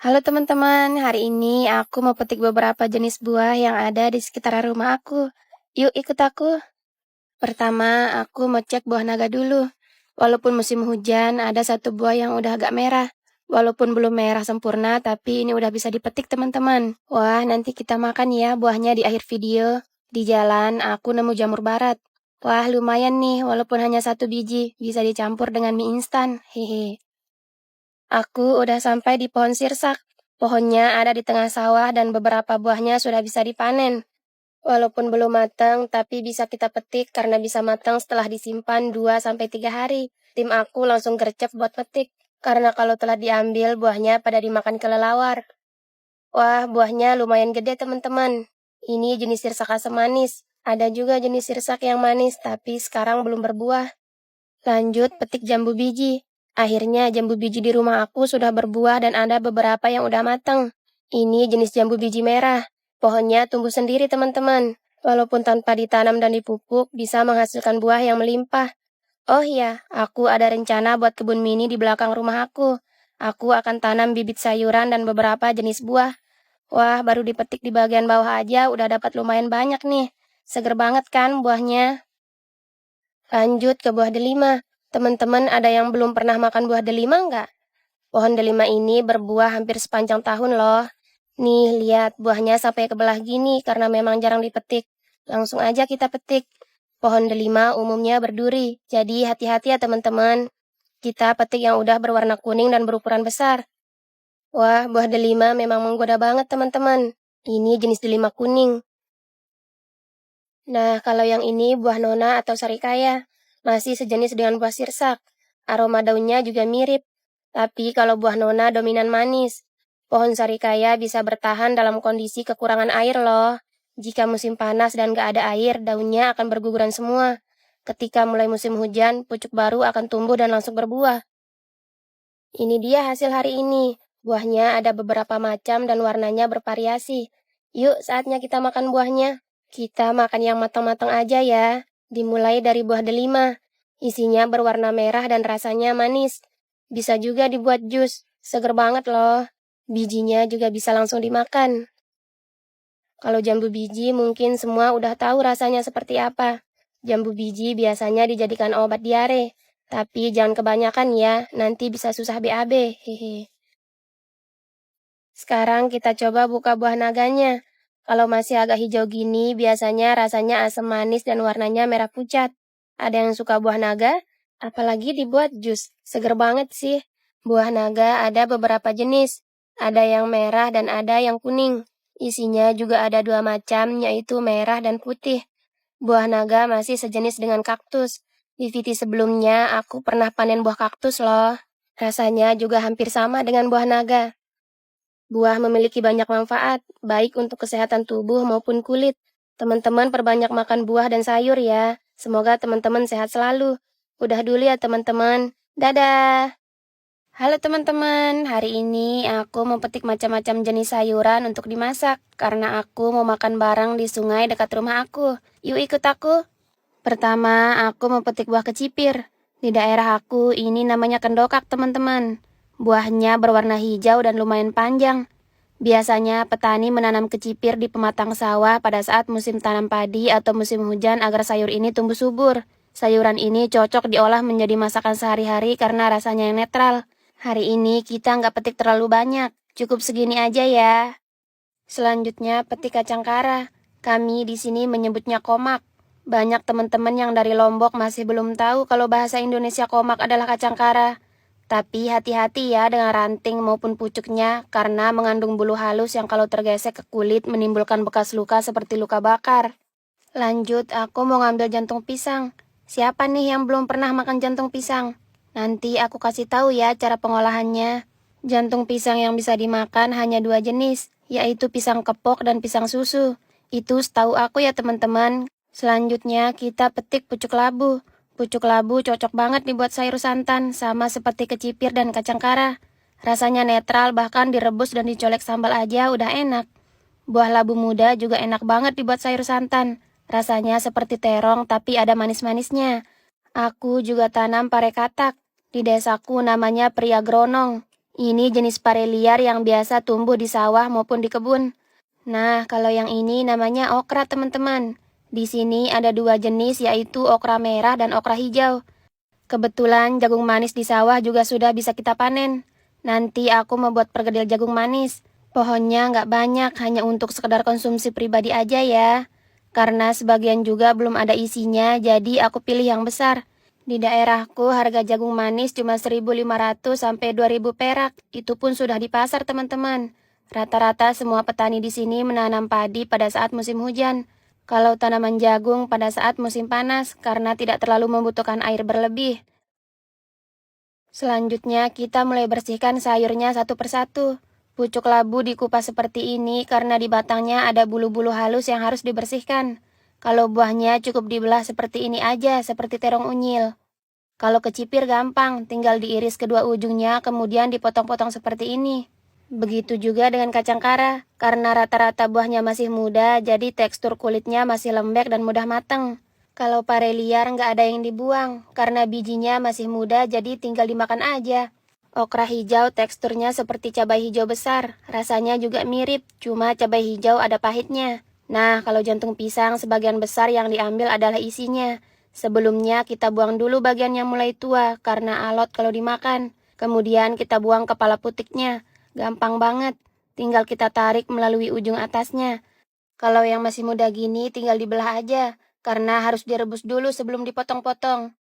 Halo teman-teman, hari ini aku mau petik beberapa jenis buah yang ada di sekitar rumah aku. Yuk ikut aku. Pertama, aku mau cek buah naga dulu. Walaupun musim hujan, ada satu buah yang udah agak merah. Walaupun belum merah sempurna, tapi ini udah bisa dipetik teman-teman. Wah, nanti kita makan ya buahnya di akhir video. Di jalan, aku nemu jamur barat. Wah, lumayan nih, walaupun hanya satu biji, bisa dicampur dengan mie instan. Hehe. Aku udah sampai di pohon sirsak. Pohonnya ada di tengah sawah dan beberapa buahnya sudah bisa dipanen. Walaupun belum matang, tapi bisa kita petik karena bisa matang setelah disimpan 2 sampai 3 hari. Tim aku langsung gercep buat petik. Karena kalau telah diambil, buahnya pada dimakan kelelawar. Wah, buahnya lumayan gede teman-teman. Ini jenis sirsak asam manis. Ada juga jenis sirsak yang manis, tapi sekarang belum berbuah. Lanjut petik jambu biji. Akhirnya jambu biji di rumah aku sudah berbuah dan ada beberapa yang udah matang. Ini jenis jambu biji merah. Pohonnya tumbuh sendiri teman-teman. Walaupun tanpa ditanam dan dipupuk, bisa menghasilkan buah yang melimpah. Oh iya, aku ada rencana buat kebun mini di belakang rumah aku. Aku akan tanam bibit sayuran dan beberapa jenis buah. Wah, baru dipetik di bagian bawah aja udah dapat lumayan banyak nih. Seger banget kan buahnya? Lanjut ke buah delima. Teman-teman ada yang belum pernah makan buah delima nggak? Pohon delima ini berbuah hampir sepanjang tahun loh. Nih, lihat buahnya sampai kebelah gini karena memang jarang dipetik. Langsung aja kita petik. Pohon delima umumnya berduri, jadi hati-hati ya teman-teman. Kita petik yang udah berwarna kuning dan berukuran besar. Wah, buah delima memang menggoda banget teman-teman. Ini jenis delima kuning. Nah, kalau yang ini buah nona atau sarikaya, masih sejenis dengan buah sirsak. Aroma daunnya juga mirip, tapi kalau buah nona dominan manis. Pohon sarikaya bisa bertahan dalam kondisi kekurangan air loh. Jika musim panas dan gak ada air, daunnya akan berguguran semua. Ketika mulai musim hujan, pucuk baru akan tumbuh dan langsung berbuah. Ini dia hasil hari ini. Buahnya ada beberapa macam dan warnanya bervariasi. Yuk, saatnya kita makan buahnya. Kita makan yang matang-matang aja ya. Dimulai dari buah delima. Isinya berwarna merah dan rasanya manis. Bisa juga dibuat jus. Seger banget loh. Bijinya juga bisa langsung dimakan. Kalau jambu biji mungkin semua udah tahu rasanya seperti apa. Jambu biji biasanya dijadikan obat diare. Tapi jangan kebanyakan ya, nanti bisa susah BAB. Hehe. Sekarang kita coba buka buah naganya. Kalau masih agak hijau gini, biasanya rasanya asam manis dan warnanya merah pucat. Ada yang suka buah naga? Apalagi dibuat jus. Seger banget sih. Buah naga ada beberapa jenis. Ada yang merah dan ada yang kuning. Isinya juga ada dua macam, yaitu merah dan putih. Buah naga masih sejenis dengan kaktus. Di video sebelumnya, aku pernah panen buah kaktus loh. Rasanya juga hampir sama dengan buah naga. Buah memiliki banyak manfaat, baik untuk kesehatan tubuh maupun kulit. Teman-teman perbanyak makan buah dan sayur ya. Semoga teman-teman sehat selalu. Udah dulu ya teman-teman. Dadah! Halo teman-teman, hari ini aku mau petik macam-macam jenis sayuran untuk dimasak. Karena aku mau makan bareng di sungai dekat rumah aku. Yuk ikut aku. Pertama, aku mau petik buah kecipir. Di daerah aku ini namanya kendokak teman-teman. Buahnya berwarna hijau dan lumayan panjang. Biasanya petani menanam kecipir di pematang sawah pada saat musim tanam padi atau musim hujan agar sayur ini tumbuh subur. Sayuran ini cocok diolah menjadi masakan sehari-hari karena rasanya yang netral. Hari ini kita nggak petik terlalu banyak, cukup segini aja ya. Selanjutnya petik kacang kara. Kami di sini menyebutnya komak. Banyak teman-teman yang dari Lombok masih belum tahu kalau bahasa Indonesia komak adalah kacang kara. Tapi hati-hati ya dengan ranting maupun pucuknya karena mengandung bulu halus yang kalau tergesek ke kulit menimbulkan bekas luka seperti luka bakar. Lanjut, aku mau ngambil jantung pisang. Siapa nih yang belum pernah makan jantung pisang? Nanti aku kasih tahu ya cara pengolahannya. Jantung pisang yang bisa dimakan hanya dua jenis, yaitu pisang kepok dan pisang susu. Itu setahu aku ya teman-teman. Selanjutnya kita petik pucuk labu. Pucuk labu cocok banget dibuat sayur santan, sama seperti kecipir dan kacang kara. Rasanya netral, bahkan direbus dan dicolek sambal aja udah enak. Buah labu muda juga enak banget dibuat sayur santan. Rasanya seperti terong tapi ada manis-manisnya. Aku juga tanam pare katak. Di desaku namanya pria gronong. Ini jenis pare liar yang biasa tumbuh di sawah maupun di kebun. Nah, kalau yang ini namanya okra teman-teman. Di sini ada dua jenis yaitu okra merah dan okra hijau. Kebetulan jagung manis di sawah juga sudah bisa kita panen. Nanti aku membuat perkedel jagung manis. Pohonnya nggak banyak, hanya untuk sekedar konsumsi pribadi aja ya. Karena sebagian juga belum ada isinya, jadi aku pilih yang besar. Di daerahku harga jagung manis cuma 1.500 sampai 2.000 perak. Itu pun sudah di pasar teman-teman. Rata-rata semua petani di sini menanam padi pada saat musim hujan. Kalau tanaman jagung pada saat musim panas karena tidak terlalu membutuhkan air berlebih. Selanjutnya kita mulai bersihkan sayurnya satu persatu. Pucuk labu dikupas seperti ini karena di batangnya ada bulu-bulu halus yang harus dibersihkan. Kalau buahnya cukup dibelah seperti ini aja, seperti terong unyil. Kalau kecipir gampang, tinggal diiris kedua ujungnya kemudian dipotong-potong seperti ini. Begitu juga dengan kacang kara, karena rata-rata buahnya masih muda, jadi tekstur kulitnya masih lembek dan mudah matang. Kalau pare liar nggak ada yang dibuang, karena bijinya masih muda jadi tinggal dimakan aja. Okra hijau teksturnya seperti cabai hijau besar, rasanya juga mirip, cuma cabai hijau ada pahitnya. Nah, kalau jantung pisang sebagian besar yang diambil adalah isinya. Sebelumnya kita buang dulu bagian yang mulai tua, karena alot kalau dimakan. Kemudian kita buang kepala putiknya. Gampang banget, tinggal kita tarik melalui ujung atasnya. Kalau yang masih muda gini tinggal dibelah aja, karena harus direbus dulu sebelum dipotong-potong.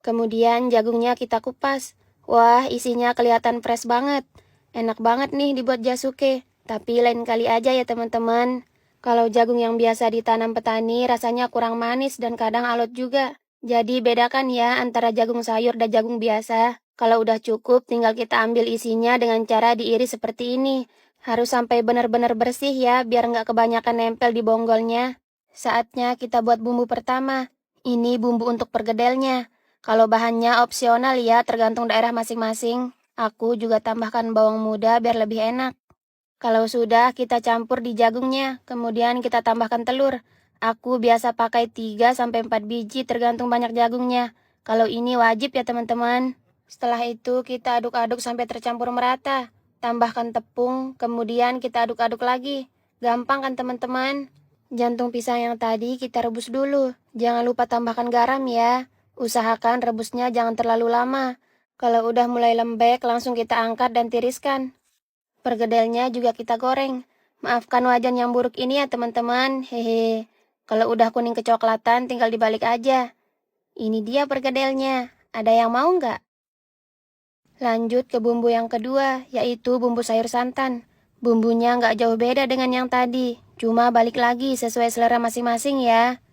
Kemudian jagungnya kita kupas. Wah, isinya kelihatan fresh banget. Enak banget nih dibuat jasuke, tapi lain kali aja ya teman-teman. Kalau jagung yang biasa ditanam petani rasanya kurang manis dan kadang alot juga. Jadi bedakan ya antara jagung sayur dan jagung biasa. Kalau udah cukup tinggal kita ambil isinya dengan cara diiris seperti ini. Harus sampai benar-benar bersih ya biar nggak kebanyakan nempel di bonggolnya. Saatnya kita buat bumbu pertama. Ini bumbu untuk pergedelnya. Kalau bahannya opsional ya tergantung daerah masing-masing. Aku juga tambahkan bawang muda biar lebih enak. Kalau sudah, kita campur di jagungnya, kemudian kita tambahkan telur. Aku biasa pakai 3-4 biji tergantung banyak jagungnya. Kalau ini wajib ya teman-teman. Setelah itu kita aduk-aduk sampai tercampur merata. Tambahkan tepung, kemudian kita aduk-aduk lagi. Gampang kan teman-teman? Jantung pisang yang tadi kita rebus dulu. Jangan lupa tambahkan garam ya. Usahakan rebusnya jangan terlalu lama. Kalau udah mulai lembek, langsung kita angkat dan tiriskan. Pergedelnya juga kita goreng. Maafkan wajan yang buruk ini ya teman-teman. Hehe. Kalau udah kuning kecoklatan tinggal dibalik aja. Ini dia pergedelnya. Ada yang mau nggak? Lanjut ke bumbu yang kedua, yaitu bumbu sayur santan. Bumbunya nggak jauh beda dengan yang tadi. Cuma balik lagi sesuai selera masing-masing ya.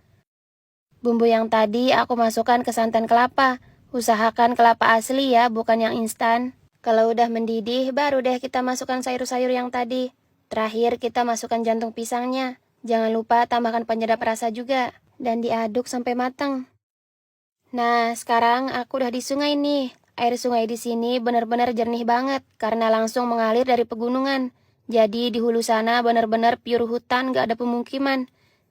Bumbu yang tadi aku masukkan ke santan kelapa. Usahakan kelapa asli ya, bukan yang instan. Kalau udah mendidih, baru deh kita masukkan sayur-sayur yang tadi. Terakhir kita masukkan jantung pisangnya. Jangan lupa tambahkan penyedap rasa juga. Dan diaduk sampai matang. Nah, sekarang aku udah di sungai nih. Air sungai di sini benar-benar jernih banget karena langsung mengalir dari pegunungan. Jadi di hulu sana benar-benar pure hutan, gak ada pemukiman.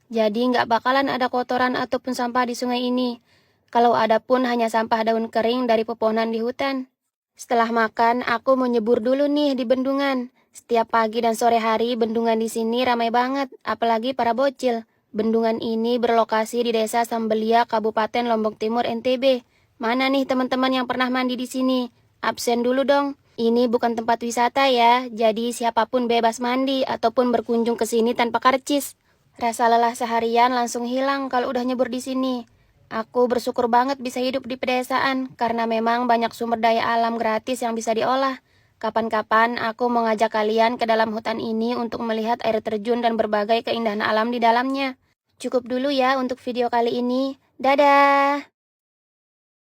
Jadi nggak bakalan ada kotoran ataupun sampah di sungai ini. Kalau ada pun hanya sampah daun kering dari pepohonan di hutan. Setelah makan, aku mau nyebur dulu nih di bendungan. Setiap pagi dan sore hari bendungan di sini ramai banget, apalagi para bocil. Bendungan ini berlokasi di Desa Sambelia, Kabupaten Lombok Timur, NTB. Mana nih teman-teman yang pernah mandi di sini? Absen dulu dong. Ini bukan tempat wisata ya, jadi siapapun bebas mandi ataupun berkunjung ke sini tanpa karcis. Rasa lelah seharian langsung hilang kalau udah nyebur di sini. Aku bersyukur banget bisa hidup di pedesaan karena memang banyak sumber daya alam gratis yang bisa diolah. Kapan-kapan aku mau ngajak kalian ke dalam hutan ini untuk melihat air terjun dan berbagai keindahan alam di dalamnya. Cukup dulu ya untuk video kali ini. Dadah!